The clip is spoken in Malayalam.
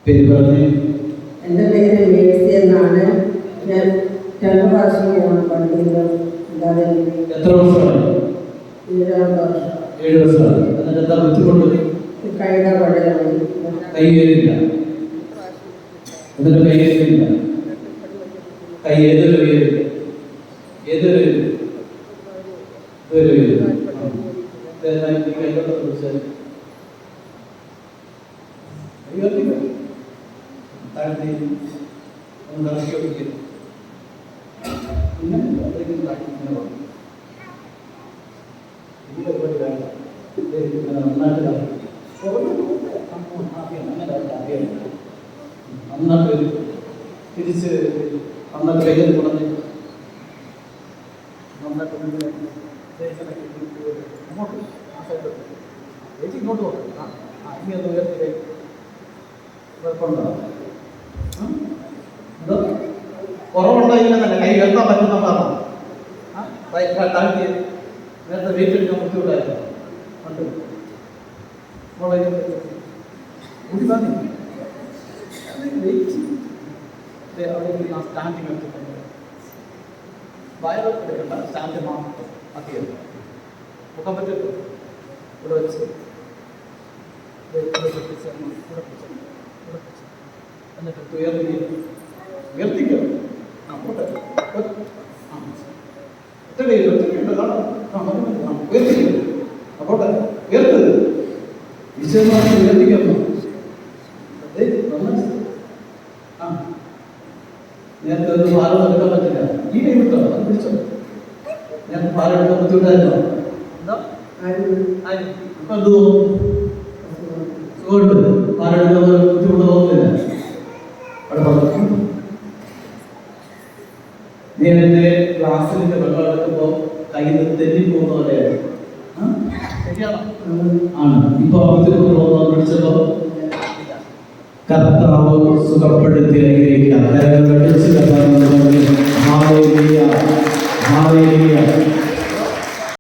പേര് പറഞ്ഞേ. എൻ്റെ പേര് മേഴ്സി എന്നാണ്. ഞാൻ 2 പ്രാവശ്യം പള്ളിയിൽ അല്ലാതെ എത്ര വർഷമായി? 7 വർഷം. 7 വർഷമായി. എന്നിട്ട് എന്താ ബുദ്ധിമുട്ട്? കൈയുടെ വടയാണ്. കൈ ഏതില്ല? എന്നിട്ട് കൈ ഏതില്ല? കൈ ഏതൊരു ഏതൊരു ഏതൊരു നന്നായിട്ട് തിരിച്ച് നന്നായിട്ട് കയ്യിൽ തുടങ്ങി നന്നായിട്ട് ഇങ്ങോട്ട് പോകണം. ഇനി ഒന്ന് ഉയർത്തി കുഴപ്പമുണ്ടോ? എന്തോ കുറവുണ്ടോ ഇല്ലെന്നല്ല, കൈ ഉയർത്താൻ പറ്റുന്നതാണോ? താഴ്ത്തി നേരത്തെ വെയിറ്റ് എടുക്കാൻ ബുദ്ധിമുട്ടായിരുന്നു. കൂടി പറഞ്ഞു സ്റ്റാൻഡിങ് എടുത്തിട്ടുണ്ട്. വയറൊക്കെ എടുക്കണ്ട, സ്റ്റാൻഡ് മാത്രം അധികം മുഖം പറ്റുമല്ലോ. ഇവിടെ വെച്ച് എന്നിട്ട് ഉയർത്തിക്കോ. പോട്ടെ, ഉയർത്തിക്കോ. പോട്ടെ, ഉയർത്തത് വിശദമായി ഉയർത്തിക്കുന്നു. നേരത്തെ ഒന്ന് പാലം എടുക്കാൻ പറ്റില്ല. ഈ കൈ വിട്ടോ, അത് പിടിച്ചോ. ഞാൻ പാലം എടുക്കാൻ ബുദ്ധിമുട്ടായിരുന്നോ? എന്താ ഇപ്പൊ എന്ത് തോന്നും? സുഖമുണ്ട്. പാലം എടുക്കാൻ ബുദ്ധിമുട്ട് തോന്നുന്നില്ല. അവിടെ പറഞ്ഞു നീ എന്റെ ക്ലാസ്സിലിന്റെ വെള്ളം എടുക്കുമ്പോ കയ്യിൽ നിന്ന് തെന്നിപ്പോകുന്ന പോലെയാണ്. ശരിയാണോ? ആണ്. ഇപ്പൊ ബുദ്ധിമുട്ട് തോന്നുന്നു. പിടിച്ചപ്പോ കർത്താവ് സുഖപ്പെടുത്തി അനുഗ്രഹിക്കാം.